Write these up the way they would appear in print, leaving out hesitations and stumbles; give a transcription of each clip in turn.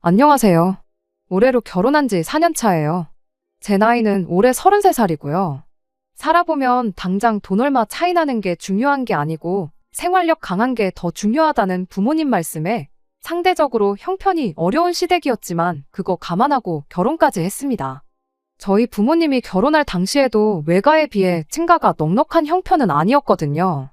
안녕하세요. 올해로 결혼한 지 4년 차예요. 제 나이는 올해 33살이고요. 살아보면 당장 돈 얼마 차이 나는 게 중요한 게 아니고 생활력 강한 게 더 중요하다는 부모님 말씀에 상대적으로 형편이 어려운 시댁이었지만 그거 감안하고 결혼까지 했습니다. 저희 부모님이 결혼할 당시에도 외가에 비해 친가가 넉넉한 형편은 아니었거든요.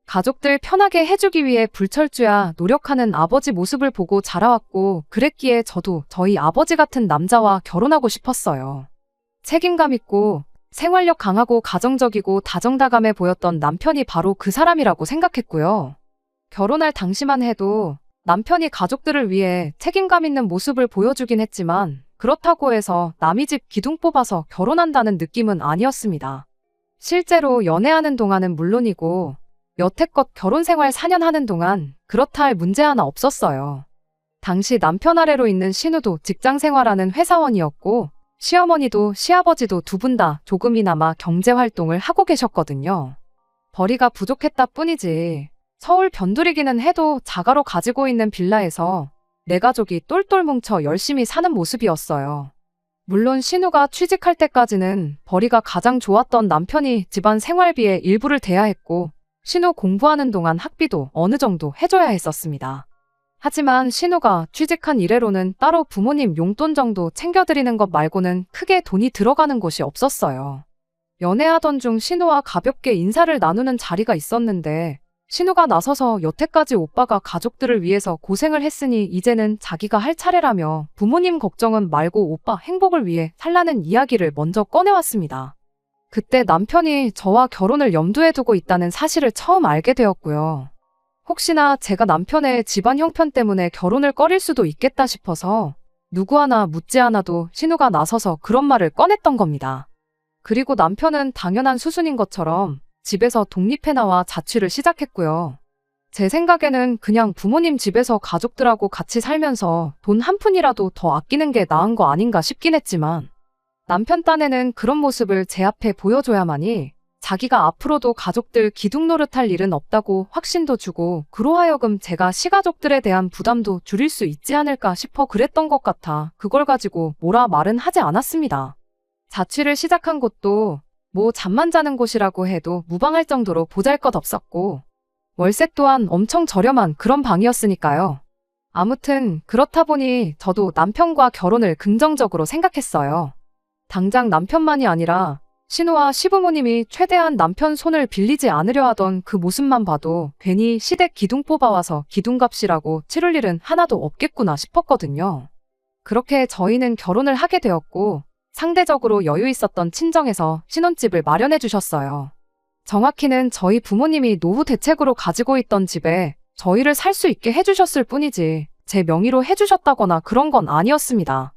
가족들 편하게 해주기 위해 불철주야 노력하는 아버지 모습을 보고 자라왔고 그랬기에 저도 저희 아버지 같은 남자와 결혼하고 싶었어요. 책임감 있고 생활력 강하고 가정적이고 다정다감해 보였던 남편이 바로 그 사람이라고 생각했고요. 결혼할 당시만 해도 남편이 가족들을 위해 책임감 있는 모습을 보여주긴 했지만 그렇다고 해서 남의 집 기둥 뽑아서 결혼한다는 느낌은 아니었습니다. 실제로 연애하는 동안은 물론이고 여태껏 결혼 생활 4년 하는 동안 그렇다 할 문제 하나 없었어요. 당시 남편 아래로 있는 신우도 직장 생활하는 회사원이었고 시어머니도 시아버지도 두 분 다 조금이나마 경제 활동을 하고 계셨거든요. 벌이가 부족했다 뿐이지 서울 변두리기는 해도 자가로 가지고 있는 빌라에서 내 가족이 똘똘 뭉쳐 열심히 사는 모습이었어요. 물론 신우가 취직할 때까지는 벌이가 가장 좋았던 남편이 집안 생활비의 일부를 대야 했고 신우 공부하는 동안 학비도 어느 정도 해줘야 했었습니다. 하지만 신우가 취직한 이래로는 따로 부모님 용돈 정도 챙겨드리는 것 말고는 크게 돈이 들어가는 곳이 없었어요. 연애하던 중 신우와 가볍게 인사를 나누는 자리가 있었는데 신우가 나서서 여태까지 오빠가 가족들을 위해서 고생을 했으니 이제는 자기가 할 차례라며 부모님 걱정은 말고 오빠 행복을 위해 살라는 이야기를 먼저 꺼내왔습니다. 그때 남편이 저와 결혼을 염두에 두고 있다는 사실을 처음 알게 되었고요. 혹시나 제가 남편의 집안 형편 때문에 결혼을 꺼릴 수도 있겠다 싶어서 누구 하나 묻지 않아도 신우가 나서서 그런 말을 꺼냈던 겁니다. 그리고 남편은 당연한 수순인 것처럼 집에서 독립해 나와 자취를 시작했고요. 제 생각에는 그냥 부모님 집에서 가족들하고 같이 살면서 돈 한 푼이라도 더 아끼는 게 나은 거 아닌가 싶긴 했지만 남편 딴에는 그런 모습을 제 앞에 보여줘야만이 자기가 앞으로도 가족들 기둥 노릇할 일은 없다고 확신도 주고 그로하여금 제가 시가족들에 대한 부담도 줄일 수 있지 않을까 싶어 그랬던 것 같아 그걸 가지고 뭐라 말은 하지 않았습니다. 자취를 시작한 곳도 뭐 잠만 자는 곳이라고 해도 무방할 정도로 보잘것없었고 월세 또한 엄청 저렴한 그런 방이었으니까요. 아무튼 그렇다 보니 저도 남편과 결혼을 긍정적으로 생각했어요. 당장 남편만이 아니라 신우와 시부모님이 최대한 남편 손을 빌리지 않으려 하던 그 모습만 봐도 괜히 시댁 기둥 뽑아와서 기둥값이라고 치를 일은 하나도 없겠구나 싶었거든요. 그렇게 저희는 결혼을 하게 되었고 상대적으로 여유 있었던 친정에서 신혼집을 마련해 주셨어요. 정확히는 저희 부모님이 노후 대책으로 가지고 있던 집에 저희를 살 수 있게 해주셨을 뿐이지 제 명의로 해주셨다거나 그런 건 아니었습니다.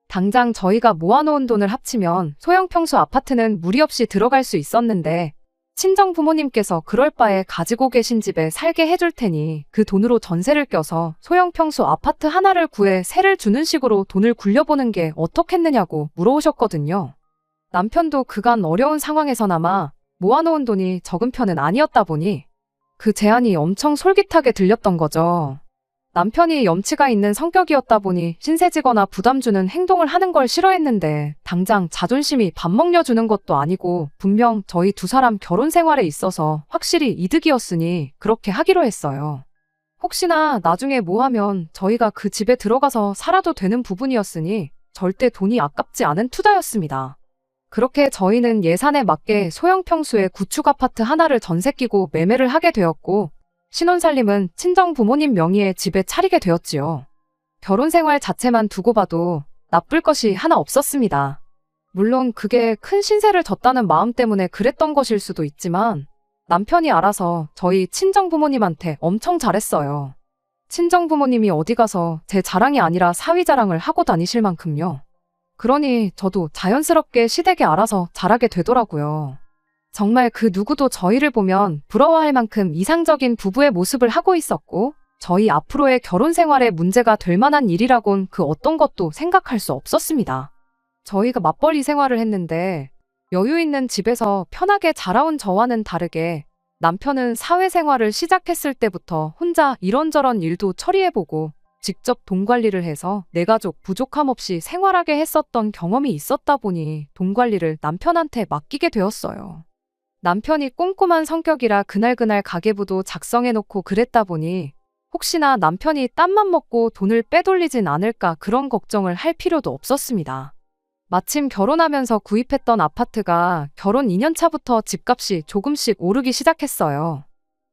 당장 저희가 모아놓은 돈을 합치면 소형 평수 아파트는 무리 없이 들어갈 수 있었는데 친정 부모님께서 그럴 바에 가지고 계신 집에 살게 해줄 테니 그 돈으로 전세를 껴서 소형 평수 아파트 하나를 구해 세를 주는 식으로 돈을 굴려보는 게 어떻겠느냐고 물어오셨거든요. 남편도 그간 어려운 상황에서나마 모아놓은 돈이 적은 편은 아니었다 보니 그 제안이 엄청 솔깃하게 들렸던 거죠. 남편이 염치가 있는 성격이었다 보니 신세지거나 부담 주는 행동을 하는 걸 싫어했는데 당장 자존심이 밥 먹여주는 것도 아니고 분명 저희 두 사람 결혼 생활에 있어서 확실히 이득이었으니 그렇게 하기로 했어요. 혹시나 나중에 뭐 하면 저희가 그 집에 들어가서 살아도 되는 부분이었으니 절대 돈이 아깝지 않은 투자였습니다. 그렇게 저희는 예산에 맞게 소형 평수의 구축 아파트 하나를 전세 끼고 매매를 하게 되었고 신혼살림은 친정 부모님 명의의 집에 차리게 되었지요. 결혼 생활 자체만 두고 봐도 나쁠 것이 하나 없었습니다. 물론 그게 큰 신세를 졌다는 마음 때문에 그랬던 것일 수도 있지만 남편이 알아서 저희 친정 부모님한테 엄청 잘했어요. 친정 부모님이 어디 가서 제 자랑이 아니라 사위 자랑을 하고 다니실 만큼요. 그러니 저도 자연스럽게 시댁에 알아서 잘하게 되더라고요. 정말 그 누구도 저희를 보면 부러워할 만큼 이상적인 부부의 모습을 하고 있었고 저희 앞으로의 결혼 생활에 문제가 될 만한 일이라곤 그 어떤 것도 생각할 수 없었습니다. 저희가 맞벌이 생활을 했는데 여유 있는 집에서 편하게 자라온 저와는 다르게 남편은 사회생활을 시작했을 때부터 혼자 이런저런 일도 처리해보고 직접 돈 관리를 해서 내 가족 부족함 없이 생활하게 했었던 경험이 있었다 보니 돈 관리를 남편한테 맡기게 되었어요. 남편이 꼼꼼한 성격이라 그날그날 가계부도 작성해놓고 그랬다 보니 혹시나 남편이 딴맘 먹고 돈을 빼돌리진 않을까 그런 걱정을 할 필요도 없었습니다. 마침 결혼하면서 구입했던 아파트가 결혼 2년 차부터 집값이 조금씩 오르기 시작했어요.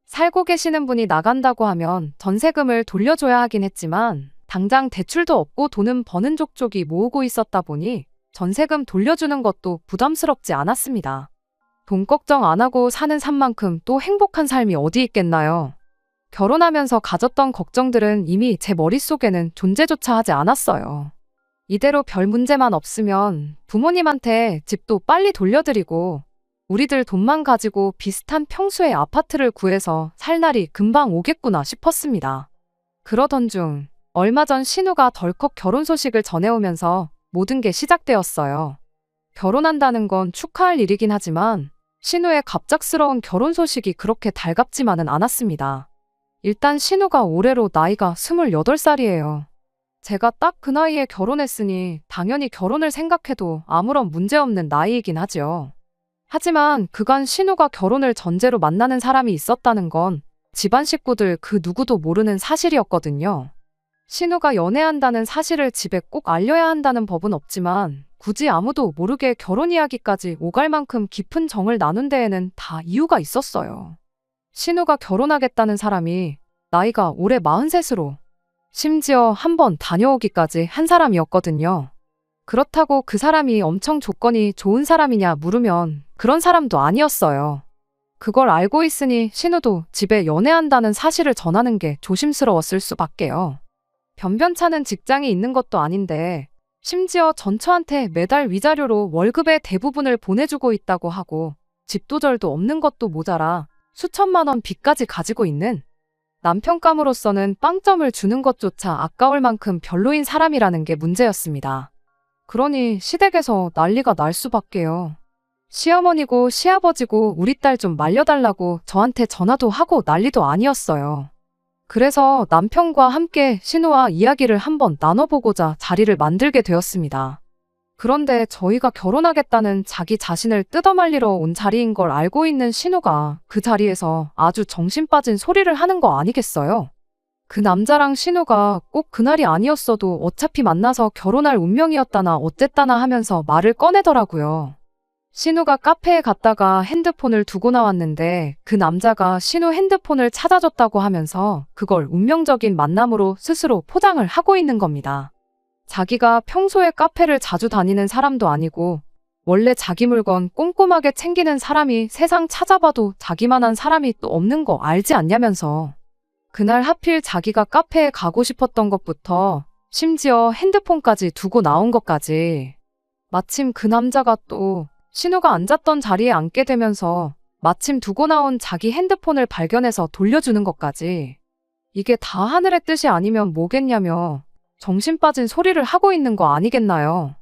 살고 계시는 분이 나간다고 하면 전세금을 돌려줘야 하긴 했지만 당장 대출도 없고 돈은 버는 족족이 모으고 있었다 보니 전세금 돌려주는 것도 부담스럽지 않았습니다. 돈 걱정 안 하고 사는 삶만큼 또 행복한 삶이 어디 있겠나요? 결혼하면서 가졌던 걱정들은 이미 제 머릿속에는 존재조차 하지 않았어요. 이대로 별 문제만 없으면 부모님한테 집도 빨리 돌려드리고 우리들 돈만 가지고 비슷한 평수의 아파트를 구해서 살 날이 금방 오겠구나 싶었습니다. 그러던 중 얼마 전 신우가 덜컥 결혼 소식을 전해오면서 모든 게 시작되었어요. 결혼한다는 건 축하할 일이긴 하지만 신우의 갑작스러운 결혼 소식이 그렇게 달갑지만은 않았습니다. 일단 신우가 올해로 나이가 28살이에요. 제가 딱 그 나이에 결혼했으니 당연히 결혼을 생각해도 아무런 문제없는 나이이긴 하죠. 하지만 그간 신우가 결혼을 전제로 만나는 사람이 있었다는 건 집안 식구들 그 누구도 모르는 사실이었거든요. 신우가 연애한다는 사실을 집에 꼭 알려야 한다는 법은 없지만 굳이 아무도 모르게 결혼 이야기까지 오갈 만큼 깊은 정을 나눈 데에는 다 이유가 있었어요. 신우가 결혼하겠다는 사람이 나이가 올해 43으로 심지어 한번 다녀오기까지 한 사람이었거든요. 그렇다고 그 사람이 엄청 조건이 좋은 사람이냐 물으면 그런 사람도 아니었어요. 그걸 알고 있으니 신우도 집에 연애한다는 사실을 전하는 게 조심스러웠을 수밖에요. 변변찮은 직장이 있는 것도 아닌데 심지어 전처한테 매달 위자료로 월급의 대부분을 보내주고 있다고 하고 집도절도 없는 것도 모자라 수천만 원 빚까지 가지고 있는 남편감으로서는 빵점을 주는 것조차 아까울 만큼 별로인 사람이라는 게 문제였습니다. 그러니 시댁에서 난리가 날 수밖에요. 시어머니고 시아버지고 우리 딸 좀 말려달라고 저한테 전화도 하고 난리도 아니었어요. 그래서 남편과 함께 신우와 이야기를 한번 나눠보고자 자리를 만들게 되었습니다. 그런데 저희가 결혼하겠다는 자기 자신을 뜯어말리러 온 자리인 걸 알고 있는 신우가 그 자리에서 아주 정신 빠진 소리를 하는 거 아니겠어요? 그 남자랑 신우가 꼭 그날이 아니었어도 어차피 만나서 결혼할 운명이었다나 어쨌다나 하면서 말을 꺼내더라고요. 신우가 카페에 갔다가 핸드폰을 두고 나왔는데 그 남자가 신우 핸드폰을 찾아줬다고 하면서 그걸 운명적인 만남으로 스스로 포장을 하고 있는 겁니다. 자기가 평소에 카페를 자주 다니는 사람도 아니고 원래 자기 물건 꼼꼼하게 챙기는 사람이 세상 찾아봐도 자기만한 사람이 또 없는 거 알지 않냐면서 그날 하필 자기가 카페에 가고 싶었던 것부터 심지어 핸드폰까지 두고 나온 것까지 마침 그 남자가 또 신우가 앉았던 자리에 앉게 되면서 마침 두고 나온 자기 핸드폰을 발견해서 돌려주는 것까지 이게 다 하늘의 뜻이 아니면 뭐겠냐며 정신 빠진 소리를 하고 있는 거 아니겠나요?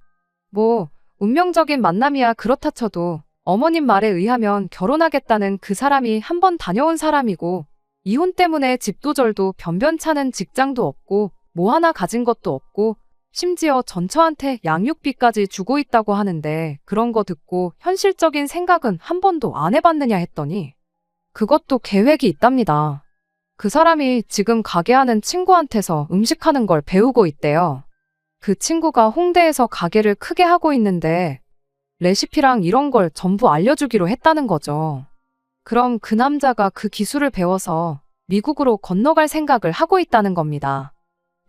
뭐 운명적인 만남이야 그렇다 쳐도 어머님 말에 의하면 결혼하겠다는 그 사람이 한 번 다녀온 사람이고 이혼 때문에 집도절도 변변찮은 직장도 없고 뭐 하나 가진 것도 없고 심지어 전처한테 양육비까지 주고 있다고 하는데 그런 거 듣고 현실적인 생각은 한 번도 안 해봤느냐 했더니 그것도 계획이 있답니다. 그 사람이 지금 가게 하는 친구한테서 음식하는 걸 배우고 있대요. 그 친구가 홍대에서 가게를 크게 하고 있는데 레시피랑 이런 걸 전부 알려주기로 했다는 거죠. 그럼 그 남자가 그 기술을 배워서 미국으로 건너갈 생각을 하고 있다는 겁니다.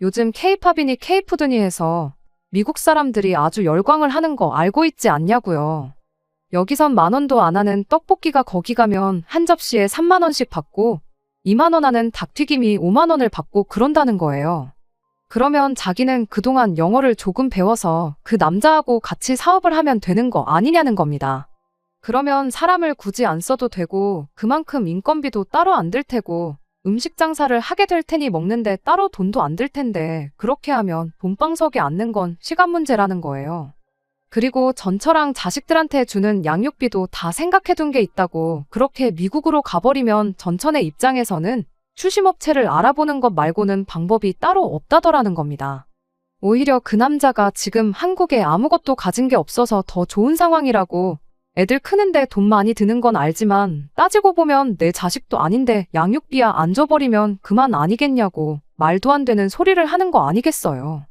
요즘 K-팝이니 K-푸드니 해서 미국 사람들이 아주 열광을 하는 거 알고 있지 않냐고요. 여기선 10,000원도 안 하는 떡볶이가 거기 가면 한 접시에 30,000원씩 받고 20,000원 하는 닭튀김이 50,000원을 받고 그런다는 거예요. 그러면 자기는 그동안 영어를 조금 배워서 그 남자하고 같이 사업을 하면 되는 거 아니냐는 겁니다. 그러면 사람을 굳이 안 써도 되고 그만큼 인건비도 따로 안 들 테고 음식 장사를 하게 될 테니 먹는데 따로 돈도 안 들 텐데 그렇게 하면 돈방석에 앉는 건 시간 문제라는 거예요. 그리고 전처랑 자식들한테 주는 양육비도 다 생각해둔 게 있다고 그렇게 미국으로 가버리면 전처네 입장에서는 추심업체를 알아보는 것 말고는 방법이 따로 없다더라는 겁니다. 오히려 그 남자가 지금 한국에 아무것도 가진 게 없어서 더 좋은 상황이라고, 애들 크는데 돈 많이 드는 건 알지만 따지고 보면 내 자식도 아닌데 양육비야 안 줘버리면 그만 아니겠냐고 말도 안 되는 소리를 하는 거 아니겠어요.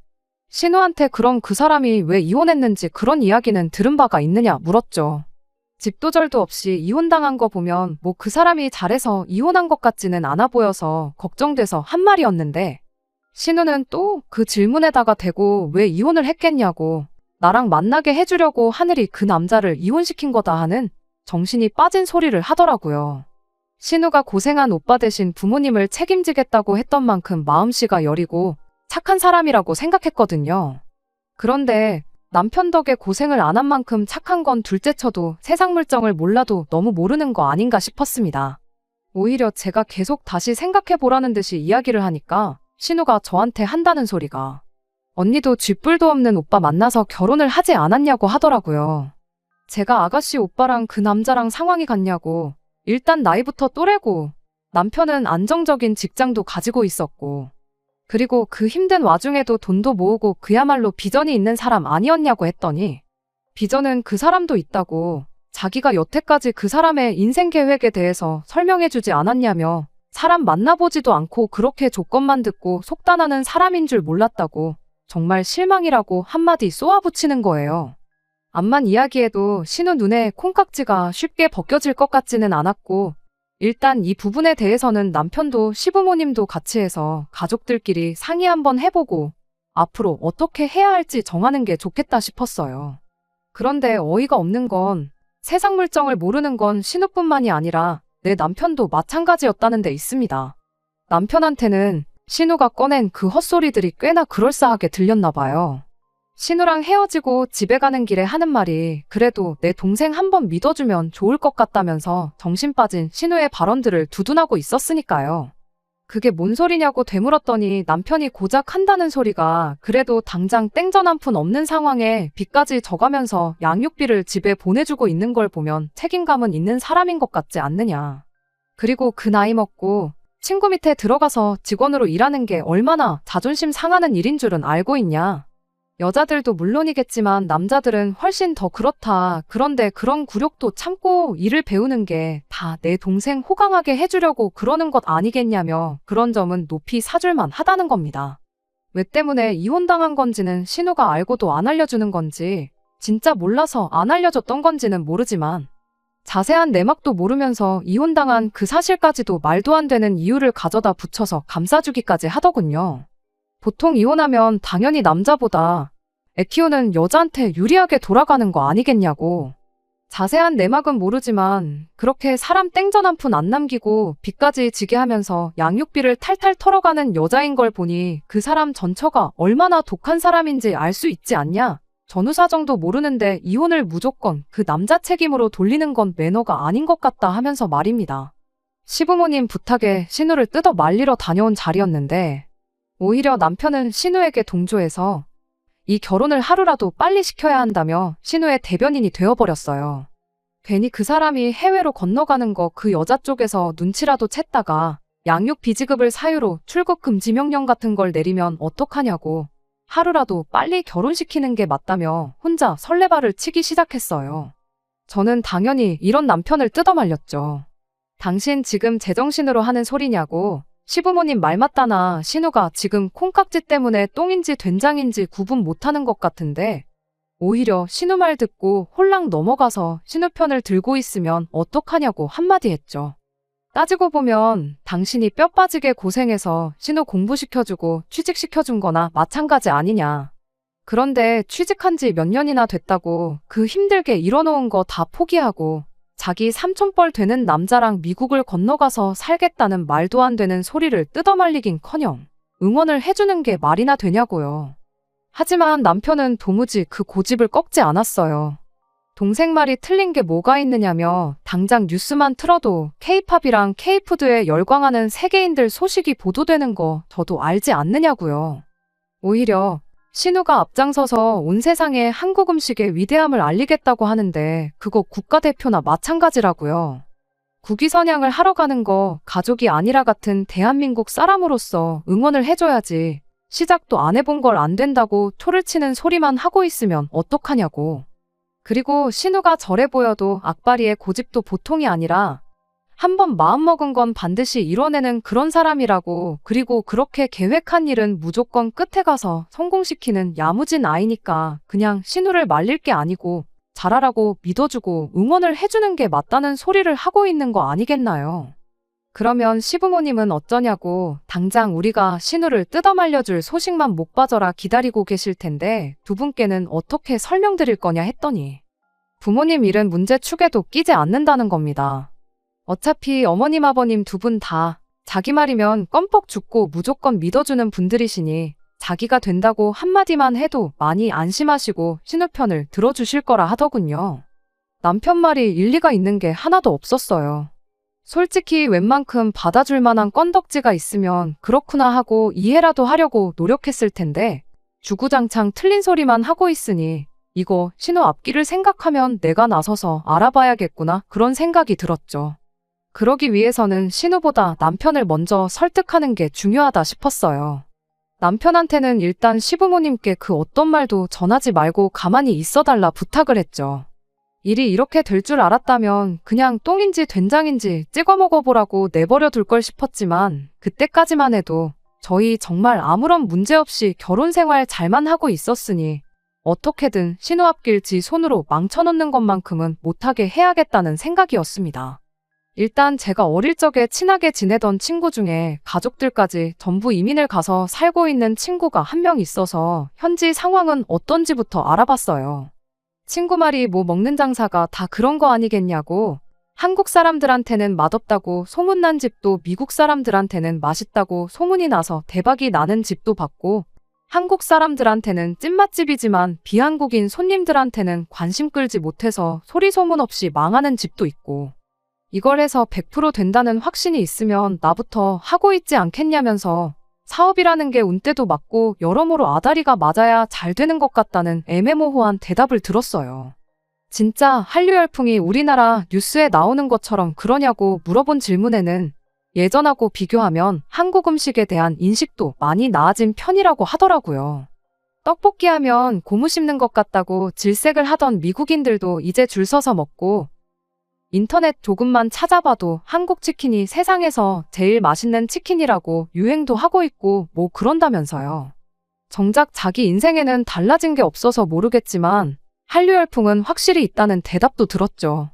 신우한테 그럼 그 사람이 왜 이혼했는지 그런 이야기는 들은 바가 있느냐 물었죠. 집도절도 없이 이혼당한 거 보면 뭐 그 사람이 잘해서 이혼한 것 같지는 않아 보여서 걱정돼서 한 말이었는데, 신우는 또 그 질문에다가 대고 왜 이혼을 했겠냐고, 나랑 만나게 해주려고 하늘이 그 남자를 이혼시킨 거다 하는 정신이 빠진 소리를 하더라고요. 신우가 고생한 오빠 대신 부모님을 책임지겠다고 했던 만큼 마음씨가 여리고 착한 사람이라고 생각했거든요. 그런데 남편 덕에 고생을 안 한 만큼 착한 건 둘째 쳐도 세상 물정을 몰라도 너무 모르는 거 아닌가 싶었습니다. 오히려 제가 계속 다시 생각해보라는 듯이 이야기를 하니까 신우가 저한테 한다는 소리가, 언니도 쥐뿔도 없는 오빠 만나서 결혼을 하지 않았냐고 하더라고요. 제가 아가씨 오빠랑 그 남자랑 상황이 같냐고, 일단 나이부터 또래고 남편은 안정적인 직장도 가지고 있었고, 그리고 그 힘든 와중에도 돈도 모으고 그야말로 비전이 있는 사람 아니었냐고 했더니, 비전은 그 사람도 있다고, 자기가 여태까지 그 사람의 인생 계획에 대해서 설명해주지 않았냐며, 사람 만나보지도 않고 그렇게 조건만 듣고 속단하는 사람인 줄 몰랐다고 정말 실망이라고 한마디 쏘아붙이는 거예요. 암만 이야기해도 신우 눈에 콩깍지가 쉽게 벗겨질 것 같지는 않았고, 일단 이 부분에 대해서는 남편도 시부모님도 같이 해서 가족들끼리 상의 한번 해보고 앞으로 어떻게 해야 할지 정하는 게 좋겠다 싶었어요. 그런데 어이가 없는 건 세상 물정을 모르는 건 신우뿐만이 아니라 내 남편도 마찬가지였다는 데 있습니다. 남편한테는 신우가 꺼낸 그 헛소리들이 꽤나 그럴싸하게 들렸나 봐요. 신우랑 헤어지고 집에 가는 길에 하는 말이 그래도 내 동생 한번 믿어주면 좋을 것 같다면서 정신 빠진 신우의 발언들을 두둔하고 있었으니까요. 그게 뭔 소리냐고 되물었더니 남편이 고작 한다는 소리가 그래도 당장 땡전 한 푼 없는 상황에 빚까지 져가면서 양육비를 집에 보내주고 있는 걸 보면 책임감은 있는 사람인 것 같지 않느냐. 그리고 그 나이 먹고 친구 밑에 들어가서 직원으로 일하는 게 얼마나 자존심 상하는 일인 줄은 알고 있냐. 여자들도 물론이겠지만 남자들은 훨씬 더 그렇다. 그런데 그런 굴욕도 참고 일을 배우는 게 다 내 동생 호강하게 해주려고 그러는 것 아니겠냐며 그런 점은 높이 사줄만 하다는 겁니다. 왜 때문에 이혼당한 건지는 신우가 알고도 안 알려주는 건지, 진짜 몰라서 안 알려줬던 건지는 모르지만 자세한 내막도 모르면서 이혼당한 그 사실까지도 말도 안 되는 이유를 가져다 붙여서 감싸주기까지 하더군요. 보통 이혼하면 당연히 남자보다 애 키우는 여자한테 유리하게 돌아가는 거 아니겠냐고. 자세한 내막은 모르지만 그렇게 사람 땡전 한 푼 안 남기고 빚까지 지게 하면서 양육비를 탈탈 털어가는 여자인 걸 보니 그 사람 전처가 얼마나 독한 사람인지 알 수 있지 않냐. 전후사정도 모르는데 이혼을 무조건 그 남자 책임으로 돌리는 건 매너가 아닌 것 같다 하면서 말입니다. 시부모님 부탁에 신우를 뜯어 말리러 다녀온 자리였는데 오히려 남편은 신우에게 동조해서 이 결혼을 하루라도 빨리 시켜야 한다며 신우의 대변인이 되어버렸어요. 괜히 그 사람이 해외로 건너가는 거 그 여자 쪽에서 눈치라도 챘다가 양육 비지급을 사유로 출국 금지 명령 같은 걸 내리면 어떡하냐고 하루라도 빨리 결혼시키는 게 맞다며 혼자 설레발을 치기 시작했어요. 저는 당연히 이런 남편을 뜯어말렸죠. 당신 지금 제정신으로 하는 소리냐고. 시부모님 말 맞다나 신우가 지금 콩깍지 때문에 똥인지 된장인지 구분 못하는 것 같은데 오히려 신우 말 듣고 홀랑 넘어가서 신우 편을 들고 있으면 어떡하냐고 한마디 했죠. 따지고 보면 당신이 뼈 빠지게 고생해서 신우 공부시켜주고 취직시켜준 거나 마찬가지 아니냐. 그런데 취직한 지 몇 년이나 됐다고 그 힘들게 이뤄놓은 거 다 포기하고 자기 삼촌뻘 되는 남자랑 미국을 건너가서 살겠다는 말도 안 되는 소리를 뜯어말리긴커녕 응원을 해주는 게 말이나 되냐고요. 하지만 남편은 도무지 그 고집을 꺾지 않았어요. 동생 말이 틀린 게 뭐가 있느냐며 당장 뉴스만 틀어도 K-팝이랑 K-푸드에 열광하는 세계인들 소식이 보도되는 거 저도 알지 않느냐고요. 오히려 신우가 앞장서서 온 세상에 한국 음식의 위대함을 알리겠다고 하는데 그거 국가대표나 마찬가지라고요. 국위선양을 하러 가는 거 가족이 아니라 같은 대한민국 사람으로서 응원을 해줘야지. 시작도 안 해본 걸 안 된다고 초를 치는 소리만 하고 있으면 어떡하냐고. 그리고 신우가 저래 보여도 악바리의 고집도 보통이 아니라 한번 마음먹은 건 반드시 이뤄내는 그런 사람이라고. 그리고 그렇게 계획한 일은 무조건 끝에 가서 성공시키는 야무진 아이니까 그냥 신우를 말릴 게 아니고 잘하라고 믿어주고 응원을 해주는 게 맞다는 소리를 하고 있는 거 아니겠나요? 그러면 시부모님은 어쩌냐고. 당장 우리가 신우를 뜯어말려줄 소식만 못 봐줘라 기다리고 계실 텐데 두 분께는 어떻게 설명드릴 거냐 했더니 부모님 일은 문제 축에도 끼지 않는다는 겁니다. 어차피 어머님 아버님 두 분 다 자기 말이면 껌뻑 죽고 무조건 믿어주는 분들이시니 자기가 된다고 한마디만 해도 많이 안심하시고 신우 편을 들어주실 거라 하더군요. 남편 말이 일리가 있는 게 하나도 없었어요. 솔직히 웬만큼 받아줄 만한 건덕지가 있으면 그렇구나 하고 이해라도 하려고 노력했을 텐데 주구장창 틀린 소리만 하고 있으니 이거 신우 앞길을 생각하면 내가 나서서 알아봐야겠구나 그런 생각이 들었죠. 그러기 위해서는 신우보다 남편을 먼저 설득하는 게 중요하다 싶었어요. 남편한테는 일단 시부모님께 그 어떤 말도 전하지 말고 가만히 있어달라 부탁을 했죠. 일이 이렇게 될 줄 알았다면 그냥 똥인지 된장인지 찍어 먹어보라고 내버려 둘 걸 싶었지만 그때까지만 해도 저희 정말 아무런 문제 없이 결혼 생활 잘만 하고 있었으니 어떻게든 신우 앞길 지 손으로 망쳐놓는 것만큼은 못하게 해야겠다는 생각이었습니다. 일단 제가 어릴 적에 친하게 지내던 친구 중에 가족들까지 전부 이민을 가서 살고 있는 친구가 한 명 있어서 현지 상황은 어떤지부터 알아봤어요. 친구 말이 뭐 먹는 장사가 다 그런 거 아니겠냐고. 한국 사람들한테는 맛없다고 소문난 집도 미국 사람들한테는 맛있다고 소문이 나서 대박이 나는 집도 봤고 한국 사람들한테는 찐맛집이지만 비한국인 손님들한테는 관심 끌지 못해서 소리 소문 없이 망하는 집도 있고 이걸 해서 100% 된다는 확신이 있으면 나부터 하고 있지 않겠냐면서 사업이라는 게 운때도 맞고 여러모로 아다리가 맞아야 잘 되는 것 같다는 애매모호한 대답을 들었어요. 진짜 한류 열풍이 우리나라 뉴스에 나오는 것처럼 그러냐고 물어본 질문에는 예전하고 비교하면 한국 음식에 대한 인식도 많이 나아진 편이라고 하더라고요. 떡볶이 하면 고무 씹는 것 같다고 질색을 하던 미국인들도 이제 줄 서서 먹고 인터넷 조금만 찾아봐도 한국 치킨이 세상에서 제일 맛있는 치킨이라고 유행도 하고 있고 뭐 그런다면서요. 정작 자기 인생에는 달라진 게 없어서 모르겠지만 한류 열풍은 확실히 있다는 대답도 들었죠.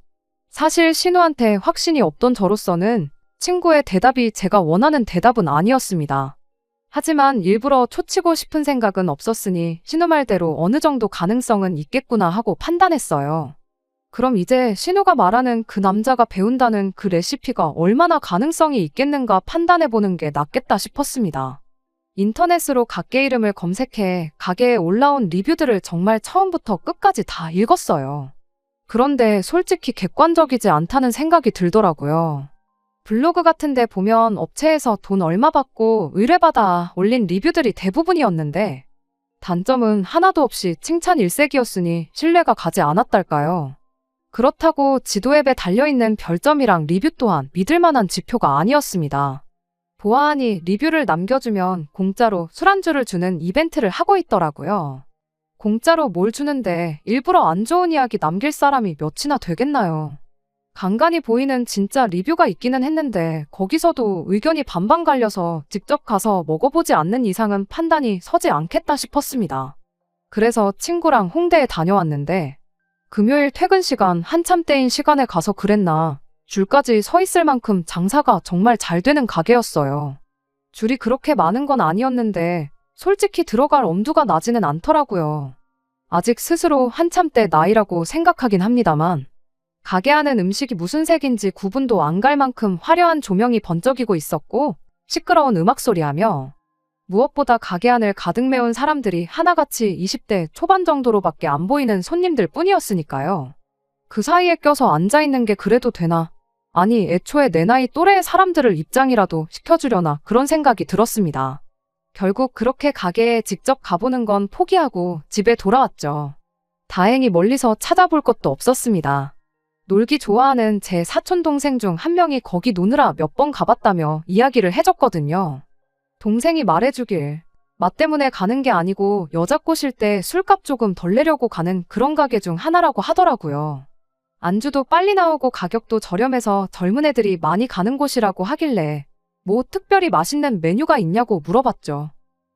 사실 신우한테 확신이 없던 저로서는 친구의 대답이 제가 원하는 대답은 아니었습니다. 하지만 일부러 초치고 싶은 생각은 없었으니 신우 말대로 어느 정도 가능성은 있겠구나 하고 판단했어요. 그럼 이제 신우가 말하는 그 남자가 배운다는 그 레시피가 얼마나 가능성이 있겠는가 판단해보는 게 낫겠다 싶었습니다. 인터넷으로 가게 이름을 검색해 가게에 올라온 리뷰들을 정말 처음부터 끝까지 다 읽었어요. 그런데 솔직히 객관적이지 않다는 생각이 들더라고요. 블로그 같은 데 보면 업체에서 돈 얼마 받고 의뢰받아 올린 리뷰들이 대부분이었는데 단점은 하나도 없이 칭찬 일색이었으니 신뢰가 가지 않았달까요. 그렇다고 지도 앱에 달려있는 별점이랑 리뷰 또한 믿을 만한 지표가 아니었습니다. 보아하니 리뷰를 남겨주면 공짜로 술안주를 주는 이벤트를 하고 있더라고요. 공짜로 뭘 주는데 일부러 안 좋은 이야기 남길 사람이 몇이나 되겠나요? 간간히 보이는 진짜 리뷰가 있기는 했는데 거기서도 의견이 반반 갈려서 직접 가서 먹어보지 않는 이상은 판단이 서지 않겠다 싶었습니다. 그래서 친구랑 홍대에 다녀왔는데 금요일 퇴근 시간 한참 때인 시간에 가서 그랬나 줄까지 서 있을 만큼 장사가 정말 잘 되는 가게였어요. 줄이 그렇게 많은 건 아니었는데 솔직히 들어갈 엄두가 나지는 않더라고요. 아직 스스로 한참 때 나이라고 생각하긴 합니다만 가게 안은 음식이 무슨 색인지 구분도 안 갈 만큼 화려한 조명이 번쩍이고 있었고 시끄러운 음악 소리하며 무엇보다 가게 안을 가득 메운 사람들이 하나같이 20대 초반 정도로밖에 안 보이는 손님들 뿐이었으니까요. 그 사이에 껴서 앉아있는 게 그래도 되나? 아니 애초에 내 나이 또래의 사람들을 입장이라도 시켜주려나 그런 생각이 들었습니다. 결국 그렇게 가게에 직접 가보는 건 포기하고 집에 돌아왔죠. 다행히 멀리서 찾아볼 것도 없었습니다. 놀기 좋아하는 제 사촌 동생 중 한 명이 거기 노느라 몇 번 가봤다며 이야기를 해줬거든요. 동생이 말해주길 맛 때문에 가는 게 아니고 여자 꼬실 때 술값 조금 덜 내려고 가는 그런 가게 중 하나라고 하더라고요. 안주도 빨리 나오고 가격도 저렴해서 젊은 애들이 많이 가는 곳이라고 하길래 뭐 특별히 맛있는 메뉴가 있냐고 물어봤죠.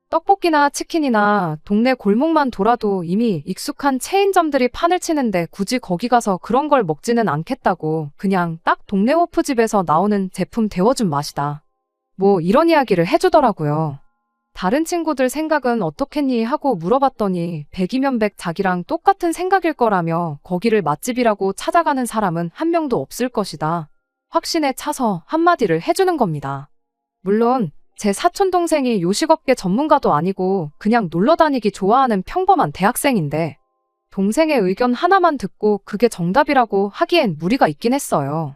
떡볶이나 치킨이나 동네 골목만 돌아도 이미 익숙한 체인점들이 판을 치는데 굳이 거기 가서 그런 걸 먹지는 않겠다고 그냥 딱 동네 호프집에서 나오는 제품 데워준 맛이다. 뭐 이런 이야기를 해주더라고요. 다른 친구들 생각은 어떻겠니 하고 물어봤더니 백이면 백 자기랑 똑같은 생각일 거라며 거기를 맛집이라고 찾아가는 사람은 한 명도 없을 것이다. 확신에 차서 한마디를 해주는 겁니다. 물론 제 사촌 동생이 요식업계 전문가도 아니고 그냥 놀러 다니기 좋아하는 평범한 대학생인데 동생의 의견 하나만 듣고 그게 정답이라고 하기엔 무리가 있긴 했어요.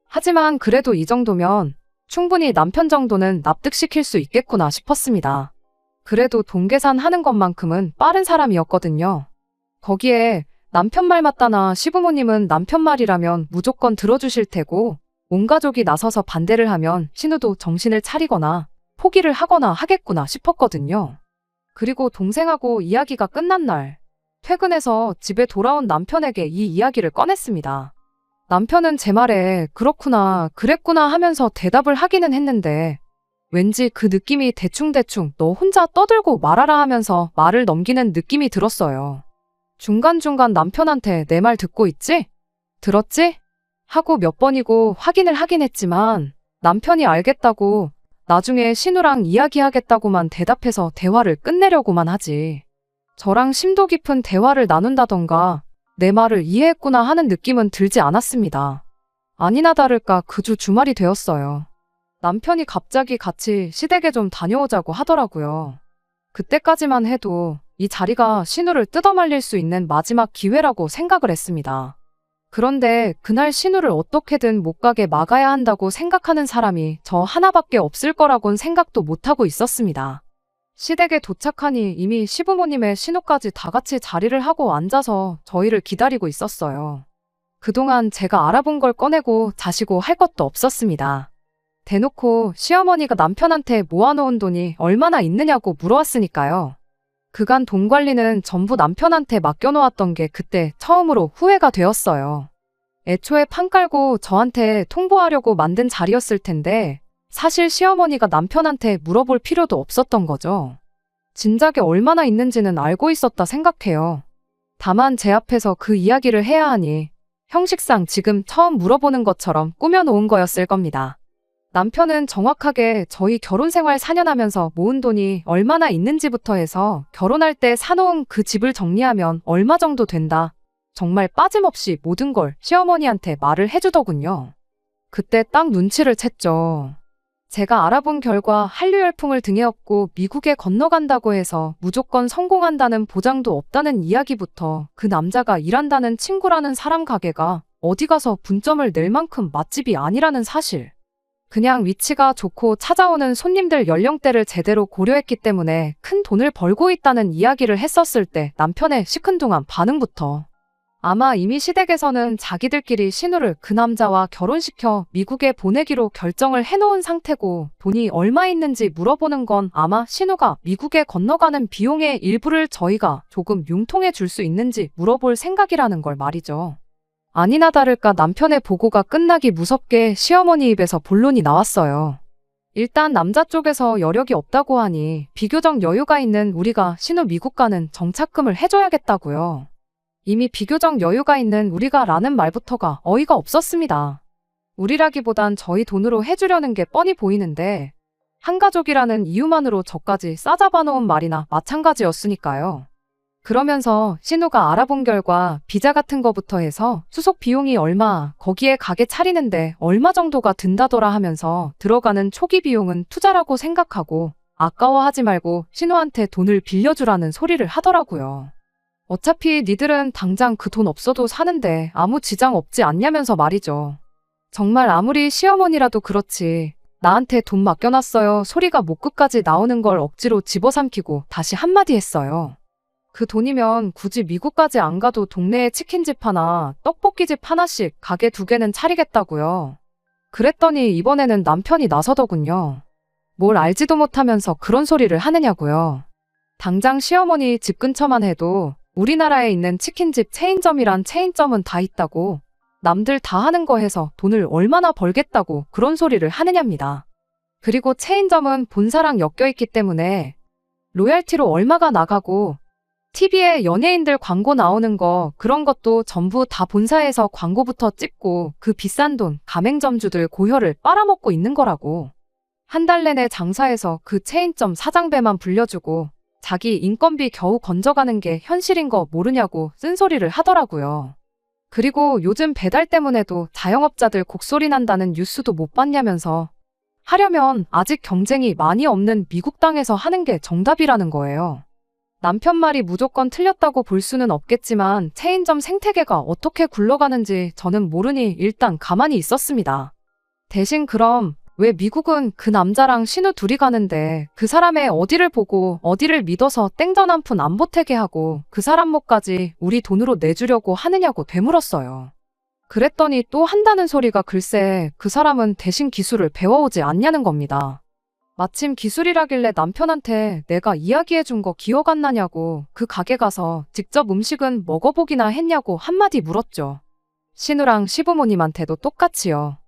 하지만 그래도 이 정도면 충분히 남편 정도는 납득시킬 수 있겠구나 싶었습니다. 그래도 돈 계산하는 것만큼은 빠른 사람이었거든요. 거기에 남편 말 맞다나 시부모님은 남편 말이라면 무조건 들어주실 테고 온 가족이 나서서 반대를 하면 신우도 정신을 차리거나 포기를 하거나 하겠구나 싶었거든요. 그리고 동생하고 이야기가 끝난 날 퇴근해서 집에 돌아온 남편에게 이 이야기를 꺼냈습니다. 남편은 제 말에 그렇구나, 그랬구나 하면서 대답을 하기는 했는데 왠지 그 느낌이 대충대충 너 혼자 떠들고 말하라 하면서 말을 넘기는 느낌이 들었어요. 중간중간 남편한테 내 말 듣고 있지? 들었지? 하고 몇 번이고 확인을 하긴 했지만 남편이 알겠다고 나중에 신우랑 이야기하겠다고만 대답해서 대화를 끝내려고만 하지. 저랑 심도 깊은 대화를 나눈다던가 내 말을 이해했구나 하는 느낌은 들지 않았습니다. 아니나 다를까 그 주 주말이 되었어요. 남편이 갑자기 같이 시댁에 좀 다녀오자고 하더라고요. 그때까지만 해도 이 자리가 신우를 뜯어말릴 수 있는 마지막 기회라고 생각을 했습니다. 그런데 그날 신우를 어떻게든 못 가게 막아야 한다고 생각하는 사람이 저 하나밖에 없을 거라곤 생각도 못하고 있었습니다. 시댁에 도착하니 이미 시부모님의 신우까지 다 같이 자리를 하고 앉아서 저희를 기다리고 있었어요. 그동안 제가 알아본 걸 꺼내고 자시고 할 것도 없었습니다. 대놓고 시어머니가 남편한테 모아놓은 돈이 얼마나 있느냐고 물어왔으니까요. 그간 돈 관리는 전부 남편한테 맡겨놓았던 게 그때 처음으로 후회가 되었어요. 애초에 판 깔고 저한테 통보하려고 만든 자리였을 텐데 사실 시어머니가 남편한테 물어볼 필요도 없었던 거죠. 진작에 얼마나 있는지는 알고 있었다 생각해요. 다만 제 앞에서 그 이야기를 해야 하니 형식상 지금 처음 물어보는 것처럼 꾸며놓은 거였을 겁니다. 남편은 정확하게 저희 결혼생활 4년 하면서 모은 돈이 얼마나 있는지부터 해서 결혼할 때 사놓은 그 집을 정리하면 얼마 정도 된다. 정말 빠짐없이 모든 걸 시어머니한테 말을 해주더군요. 그때 딱 눈치를 챘죠. 제가 알아본 결과 한류 열풍을 등에 업고 미국에 건너간다고 해서 무조건 성공한다는 보장도 없다는 이야기부터 그 남자가 일한다는 친구라는 사람 가게가 어디 가서 분점을 낼 만큼 맛집이 아니라는 사실. 그냥 위치가 좋고 찾아오는 손님들 연령대를 제대로 고려했기 때문에 큰 돈을 벌고 있다는 이야기를 했었을 때 남편의 시큰둥한 반응부터 아마 이미 시댁에서는 자기들끼리 신우를 그 남자와 결혼시켜 미국에 보내기로 결정을 해놓은 상태고 돈이 얼마 있는지 물어보는 건 아마 신우가 미국에 건너가는 비용의 일부를 저희가 조금 융통해 줄 수 있는지 물어볼 생각이라는 걸 말이죠. 아니나 다를까 남편의 보고가 끝나기 무섭게 시어머니 입에서 본론이 나왔어요. 일단 남자 쪽에서 여력이 없다고 하니 비교적 여유가 있는 우리가 신우 미국 가는 정착금을 해줘야겠다고요. 이미 비교적 여유가 있는 우리가 라는 말부터가 어이가 없었습니다. 우리라기보단 저희 돈으로 해주려는 게 뻔히 보이는데 한가족이라는 이유만으로 저까지 싸잡아놓은 말이나 마찬가지였으니까요. 그러면서 신우가 알아본 결과 비자 같은 거부터 해서 수속 비용이 얼마, 거기에 가게 차리는데 얼마 정도가 든다더라 하면서 들어가는 초기 비용은 투자라고 생각하고 아까워하지 말고 신우한테 돈을 빌려주라는 소리를 하더라고요. 어차피 니들은 당장 그 돈 없어도 사는데 아무 지장 없지 않냐면서 말이죠. 정말 아무리 시어머니라도 그렇지 나한테 돈 맡겨놨어요 소리가 목 끝까지 나오는 걸 억지로 집어삼키고 다시 한마디 했어요. 그 돈이면 굳이 미국까지 안 가도 동네에 치킨집 하나, 떡볶이집 하나씩 가게 2개는 차리겠다고요. 그랬더니 이번에는 남편이 나서더군요. 뭘 알지도 못하면서 그런 소리를 하느냐고요. 당장 시어머니 집 근처만 해도 우리나라에 있는 치킨집 체인점이란 체인점은 다 있다고, 남들 다 하는 거 해서 돈을 얼마나 벌겠다고 그런 소리를 하느냐입니다. 그리고 체인점은 본사랑 엮여있기 때문에 로얄티로 얼마가 나가고, TV에 연예인들 광고 나오는 거 그런 것도 전부 다 본사에서 광고부터 찍고 그 비싼 돈 가맹점주들 고혈을 빨아먹고 있는 거라고. 한 달 내내 장사해서 그 체인점 사장배만 불려주고 자기 인건비 겨우 건져가는 게 현실인 거 모르냐고 쓴소리를 하더라고요. 그리고 요즘 배달 때문에도 자영업자들 곡소리 난다는 뉴스도 못 봤냐면서, 하려면 아직 경쟁이 많이 없는 미국 땅에서 하는 게 정답이라는 거예요. 남편 말이 무조건 틀렸다고 볼 수는 없겠지만 체인점 생태계가 어떻게 굴러가는지 저는 모르니 일단 가만히 있었습니다. 대신 그럼 왜 미국은 그 남자랑 신우 둘이 가는데 그 사람의 어디를 보고 어디를 믿어서 땡전 한 푼 안 보태게 하고 그 사람 목까지 우리 돈으로 내주려고 하느냐고 되물었어요. 그랬더니 또 한다는 소리가 글쎄 그 사람은 대신 기술을 배워오지 않냐는 겁니다. 마침 기술이라길래 남편한테 내가 이야기해준 거 기억 안 나냐고 그 가게 가서 직접 음식은 먹어보기나 했냐고 한마디 물었죠. 신우랑 시부모님한테도 똑같이요.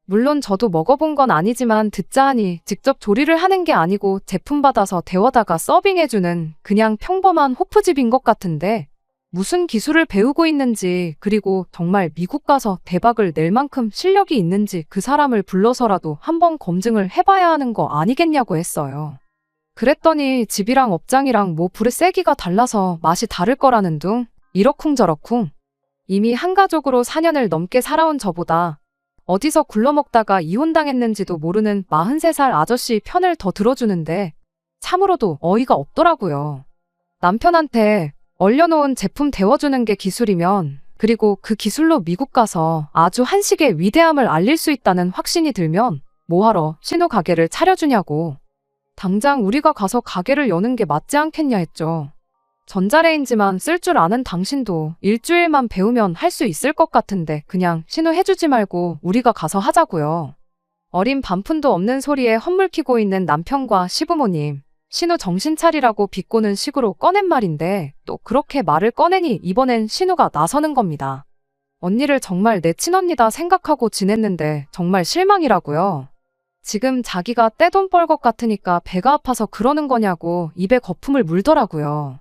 물론 저도 먹어본 건 아니지만 듣자 하니 직접 조리를 하는 게 아니고 제품 받아서 데워다가 서빙해주는 그냥 평범한 호프집인 것 같은데 무슨 기술을 배우고 있는지, 그리고 정말 미국 가서 대박을 낼 만큼 실력이 있는지 그 사람을 불러서라도 한번 검증을 해봐야 하는 거 아니겠냐고 했어요. 그랬더니 집이랑 업장이랑 뭐 불의 세기가 달라서 맛이 다를 거라는 둥, 이러쿵저러쿵. 이미 한 가족으로 4년을 넘게 살아온 저보다 어디서 굴러먹다가 이혼당했는지도 모르는 43살 아저씨 편을 더 들어주는데 참으로도 어이가 없더라고요. 남편한테 얼려놓은 제품 데워주는 게 기술이면, 그리고 그 기술로 미국 가서 아주 한식의 위대함을 알릴 수 있다는 확신이 들면 뭐하러 신우 가게를 차려주냐고. 당장 우리가 가서 가게를 여는 게 맞지 않겠냐 했죠. 전자레인지만 쓸 줄 아는 당신도 일주일만 배우면 할 수 있을 것 같은데 그냥 신우 해주지 말고 우리가 가서 하자고요. 어린 반푼도 없는 소리에 헛물키고 있는 남편과 시부모님. 신우 정신 차리라고 비꼬는 식으로 꺼낸 말인데 또 그렇게 말을 꺼내니 이번엔 신우가 나서는 겁니다. 언니를 정말 내 친언니다 생각하고 지냈는데 정말 실망이라고요. 지금 자기가 떼돈 벌 것 같으니까 배가 아파서 그러는 거냐고 입에 거품을 물더라고요.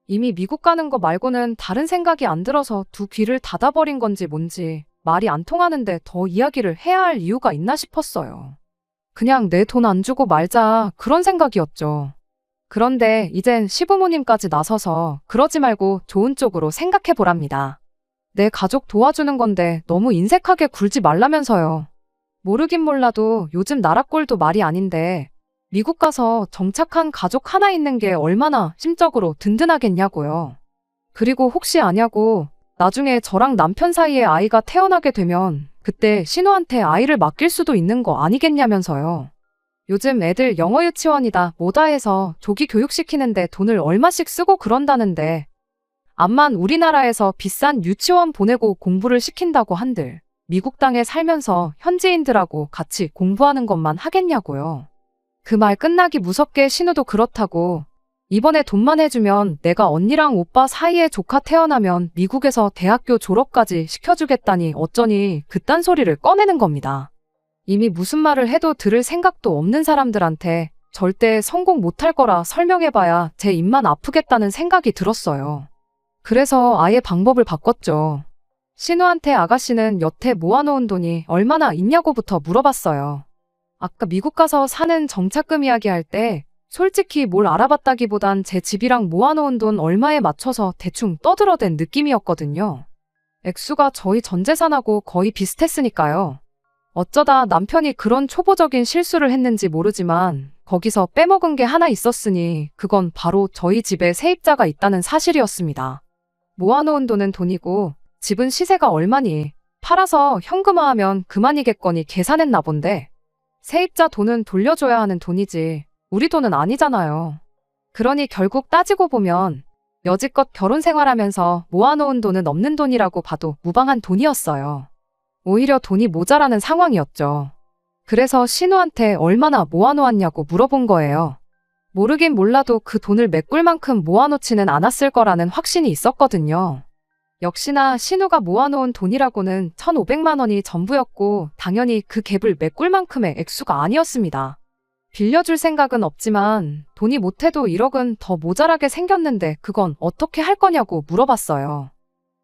이미 미국 가는 거 말고는 다른 생각이 안 들어서 두 귀를 닫아버린 건지 뭔지 말이 안 통하는데 더 이야기를 해야 할 이유가 있나 싶었어요. 그냥 내 돈 안 주고 말자 그런 생각이었죠. 그런데 이젠 시부모님까지 나서서 그러지 말고 좋은 쪽으로 생각해 보랍니다. 내 가족 도와주는 건데 너무 인색하게 굴지 말라면서요. 모르긴 몰라도 요즘 나라 꼴도 말이 아닌데 미국 가서 정착한 가족 하나 있는 게 얼마나 심적으로 든든하겠냐고요. 그리고 혹시 아냐고 나중에 저랑 남편 사이에 아이가 태어나게 되면 그때 신우한테 아이를 맡길 수도 있는 거 아니겠냐면서요. 요즘 애들 영어 유치원이다 뭐다 해서 조기 교육시키는데 돈을 얼마씩 쓰고 그런다는데 암만 우리나라에서 비싼 유치원 보내고 공부를 시킨다고 한들 미국 땅에 살면서 현지인들하고 같이 공부하는 것만 하겠냐고요. 그 말 끝나기 무섭게 신우도 그렇다고, 이번에 돈만 해주면 내가 언니랑 오빠 사이에 조카 태어나면 미국에서 대학교 졸업까지 시켜주겠다니 어쩌니 그딴 소리를 꺼내는 겁니다. 이미 무슨 말을 해도 들을 생각도 없는 사람들한테 절대 성공 못할 거라 설명해봐야 제 입만 아프겠다는 생각이 들었어요. 그래서 아예 방법을 바꿨죠. 신우한테 아가씨는 여태 모아놓은 돈이 얼마나 있냐고부터 물어봤어요. 아까 미국 가서 사는 정착금 이야기할 때 솔직히 뭘 알아봤다기보단 제 집이랑 모아놓은 돈 얼마에 맞춰서 대충 떠들어댄 느낌이었거든요. 액수가 저희 전 재산하고 거의 비슷했으니까요. 어쩌다 남편이 그런 초보적인 실수를 했는지 모르지만 거기서 빼먹은 게 하나 있었으니 그건 바로 저희 집에 세입자가 있다는 사실이었습니다. 모아놓은 돈은 돈이고 집은 시세가 얼마니 팔아서 현금화하면 그만이겠거니 계산했나 본데 세입자 돈은 돌려줘야 하는 돈이지 우리 돈은 아니잖아요. 그러니 결국 따지고 보면 여지껏 결혼 생활하면서 모아놓은 돈은 없는 돈이라고 봐도 무방한 돈이었어요. 오히려 돈이 모자라는 상황이었죠. 그래서 신우한테 얼마나 모아놓았냐고 물어본 거예요. 모르긴 몰라도 그 돈을 메꿀 만큼 모아놓지는 않았을 거라는 확신이 있었거든요. 역시나 신우가 모아놓은 돈이라고는 1,500만 원이 전부였고 당연히 그 갭을 메꿀 만큼의 액수가 아니었습니다. 빌려줄 생각은 없지만 돈이 못해도 1억은 더 모자라게 생겼는데 그건 어떻게 할 거냐고 물어봤어요.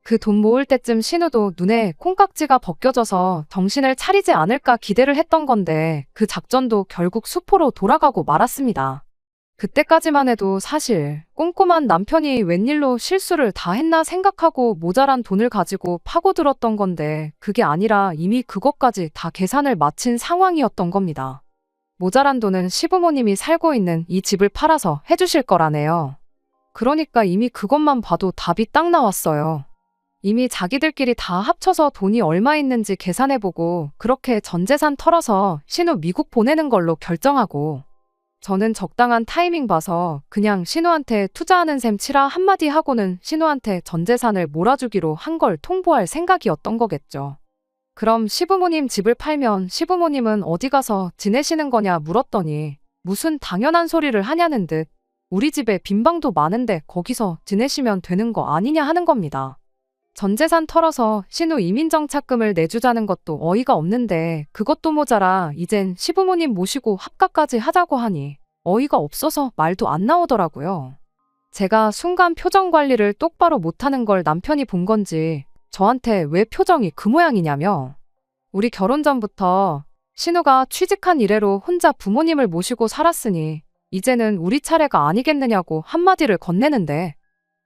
그 돈 모을 때쯤 신우도 눈에 콩깍지가 벗겨져서 정신을 차리지 않을까 기대를 했던 건데 그 작전도 결국 수포로 돌아가고 말았습니다. 그때까지만 해도 사실 꼼꼼한 남편이 웬일로 실수를 다 했나 생각하고 모자란 돈을 가지고 파고들었던 건데 그게 아니라 이미 그것까지 다 계산을 마친 상황이었던 겁니다. 모자란 돈은 시부모님이 살고 있는 이 집을 팔아서 해주실 거라네요. 그러니까 이미 그것만 봐도 답이 딱 나왔어요. 이미 자기들끼리 다 합쳐서 돈이 얼마 있는지 계산해보고 그렇게 전 재산 털어서 신우 미국 보내는 걸로 결정하고 저는 적당한 타이밍 봐서 그냥 신우한테 투자하는 셈 치라 한마디 하고는 신우한테 전 재산을 몰아주기로 한 걸 통보할 생각이었던 거겠죠. 그럼 시부모님 집을 팔면 시부모님은 어디 가서 지내시는 거냐 물었더니 무슨 당연한 소리를 하냐는 듯 우리 집에 빈 방도 많은데 거기서 지내시면 되는 거 아니냐 하는 겁니다. 전 재산 털어서 신우 이민정착금을 내주자는 것도 어이가 없는데 그것도 모자라 이젠 시부모님 모시고 합가까지 하자고 하니 어이가 없어서 말도 안 나오더라고요. 제가 순간 표정 관리를 똑바로 못하는 걸 남편이 본 건지 저한테 왜 표정이 그 모양이냐며 우리 결혼 전부터 신우가 취직한 이래로 혼자 부모님을 모시고 살았으니 이제는 우리 차례가 아니겠느냐고 한마디를 건네는데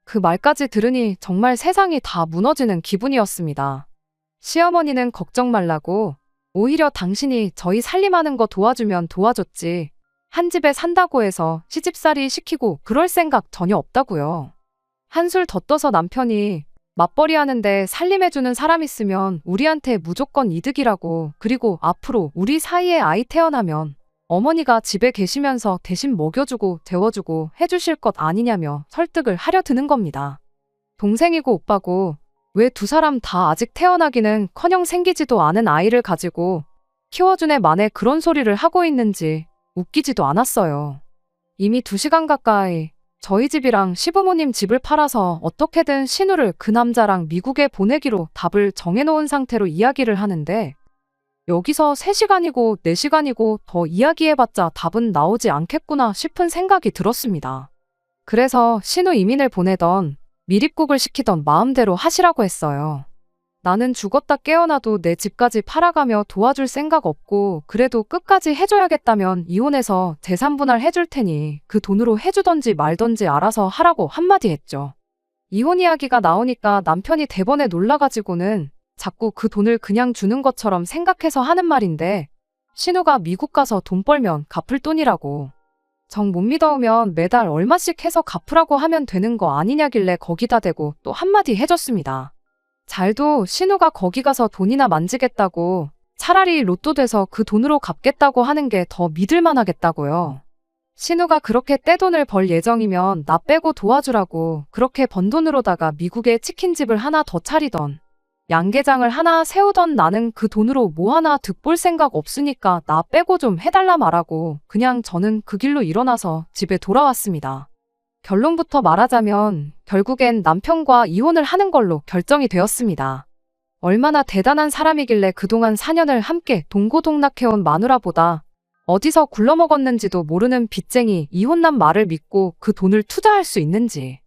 그 말까지 들으니 정말 세상이 다 무너지는 기분이었습니다. 시어머니는 걱정 말라고 오히려 당신이 저희 살림하는 거 도와주면 도와줬지 한 집에 산다고 해서 시집살이 시키고 그럴 생각 전혀 없다고요. 한술 더 떠서 남편이 맞벌이 하는데 살림해주는 사람 있으면 우리한테 무조건 이득이라고 그리고 앞으로 우리 사이에 아이 태어나면 어머니가 집에 계시면서 대신 먹여주고 재워주고 해주실 것 아니냐며 설득을 하려 드는 겁니다. 동생이고 오빠고 왜 두 사람 다 아직 태어나기는커녕 생기지도 않은 아이를 가지고 키워준 애 만에 그런 소리를 하고 있는지 웃기지도 않았어요. 이미 2시간 가까이 저희 집이랑 시부모님 집을 팔아서 어떻게든 신우를 그 남자랑 미국에 보내기로 답을 정해놓은 상태로 이야기를 하는데 여기서 3시간이고 4시간이고 더 이야기해봤자 답은 나오지 않겠구나 싶은 생각이 들었습니다. 그래서 신우 이민을 보내던 미립국을 시키던 마음대로 하시라고 했어요. 나는 죽었다 깨어나도 내 집까지 팔아가며 도와줄 생각 없고 그래도 끝까지 해줘야겠다면 이혼해서 재산 분할 해줄 테니 그 돈으로 해주던지 말던지 알아서 하라고 한마디 했죠. 이혼 이야기가 나오니까 남편이 대번에 놀라가지고는 자꾸 그 돈을 그냥 주는 것처럼 생각해서 하는 말인데 신우가 미국 가서 돈 벌면 갚을 돈이라고 정 못 믿어오면 매달 얼마씩 해서 갚으라고 하면 되는 거 아니냐길래 거기다 대고 또 한마디 해줬습니다. 잘도 신우가 거기 가서 돈이나 만지겠다고 차라리 로또 돼서 그 돈으로 갚겠다고 하는 게 더 믿을만 하겠다고요. 신우가 그렇게 떼돈을 벌 예정이면 나 빼고 도와주라고 그렇게 번 돈으로다가 미국에 치킨집을 하나 더 차리던 양계장을 하나 세우던 나는 그 돈으로 뭐 하나 득볼 생각 없으니까 나 빼고 좀 해달라 말하고 그냥 저는 그 길로 일어나서 집에 돌아왔습니다. 결론부터 말하자면 결국엔 남편과 이혼을 하는 걸로 결정이 되었습니다. 얼마나 대단한 사람이길래 그동안 4년을 함께 동고동락해온 마누라보다 어디서 굴러먹었는지도 모르는 빚쟁이 이혼남 말을 믿고 그 돈을 투자할 수 있는지.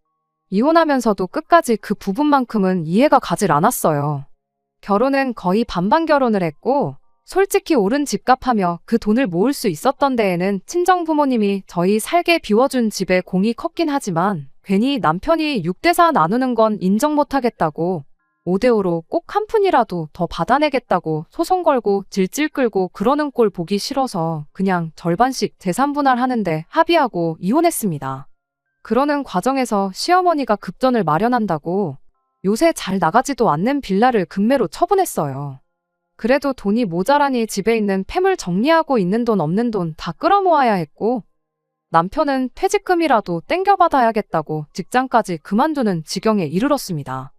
이혼하면서도 끝까지 그 부분만큼은 이해가 가질 않았어요. 결혼은 거의 반반 결혼을 했고 솔직히 오른 집값하며 그 돈을 모을 수 있었던 데에는 친정부모님이 저희 살게 비워준 집에 공이 컸긴 하지만 괜히 남편이 6대4 나누는 건 인정 못하겠다고 5대5로 꼭 한 푼이라도 더 받아내겠다고 소송 걸고 질질 끌고 그러는 꼴 보기 싫어서 그냥 절반씩 재산 분할하는데 합의하고 이혼했습니다. 그러는 과정에서 시어머니가 급전을 마련한다고 요새 잘 나가지도 않는 빌라를 금매로 처분했어요. 그래도 돈이 모자라니 집에 있는 폐물 정리하고 있는 돈 없는 돈 다 끌어모아야 했고 남편은 퇴직금이라도 땡겨받아야겠다고 직장까지 그만두는 지경에 이르렀습니다.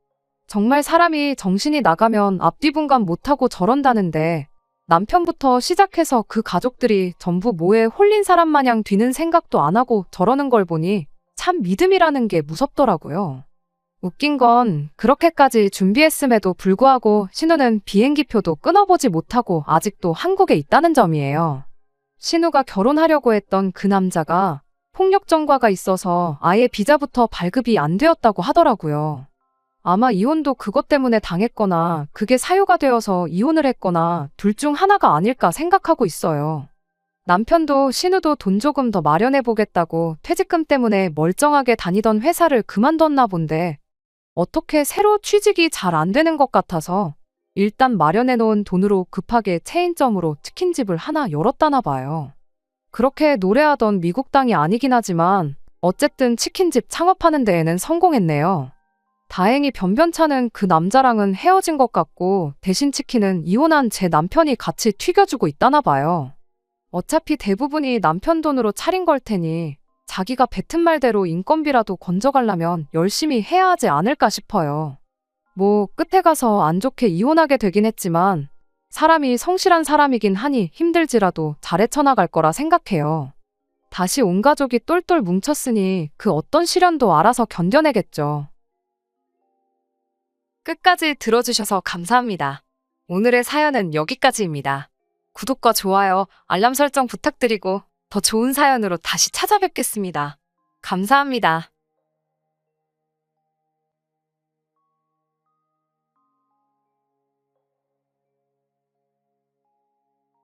정말 사람이 정신이 나가면 앞뒤분간 못하고 저런다는데 남편부터 시작해서 그 가족들이 전부 뭐에 홀린 사람 마냥 뒤는 생각도 안 하고 저러는 걸 보니 참 믿음이라는 게 무섭더라고요. 웃긴 건 그렇게까지 준비했음에도 불구하고 신우는 비행기표도 끊어보지 못하고 아직도 한국에 있다는 점이에요. 신우가 결혼하려고 했던 그 남자가 폭력 전과가 있어서 아예 비자부터 발급이 안 되었다고 하더라고요. 아마 이혼도 그것 때문에 당했거나 그게 사유가 되어서 이혼을 했거나 둘 중 하나가 아닐까 생각하고 있어요. 남편도 신우도 돈 조금 더 마련해보겠다고 퇴직금 때문에 멀쩡하게 다니던 회사를 그만뒀나 본데 어떻게 새로 취직이 잘 안 되는 것 같아서 일단 마련해놓은 돈으로 급하게 체인점으로 치킨집을 하나 열었다나 봐요. 그렇게 노래하던 미국 땅이 아니긴 하지만 어쨌든 치킨집 창업하는 데에는 성공했네요. 다행히 변변찮은 그 남자랑은 헤어진 것 같고 대신 치킨은 이혼한 제 남편이 같이 튀겨주고 있다나 봐요. 어차피 대부분이 남편 돈으로 차린 걸 테니 자기가 뱉은 말대로 인건비라도 건져가려면 열심히 해야 하지 않을까 싶어요. 뭐 끝에 가서 안 좋게 이혼하게 되긴 했지만 사람이 성실한 사람이긴 하니 힘들지라도 잘 헤쳐나갈 거라 생각해요. 다시 온 가족이 똘똘 뭉쳤으니 그 어떤 시련도 알아서 견뎌내겠죠. 끝까지 들어주셔서 감사합니다. 오늘의 사연은 여기까지입니다. 구독과 좋아요, 알람 설정 부탁드리고 더 좋은 사연으로 다시 찾아뵙겠습니다. 감사합니다.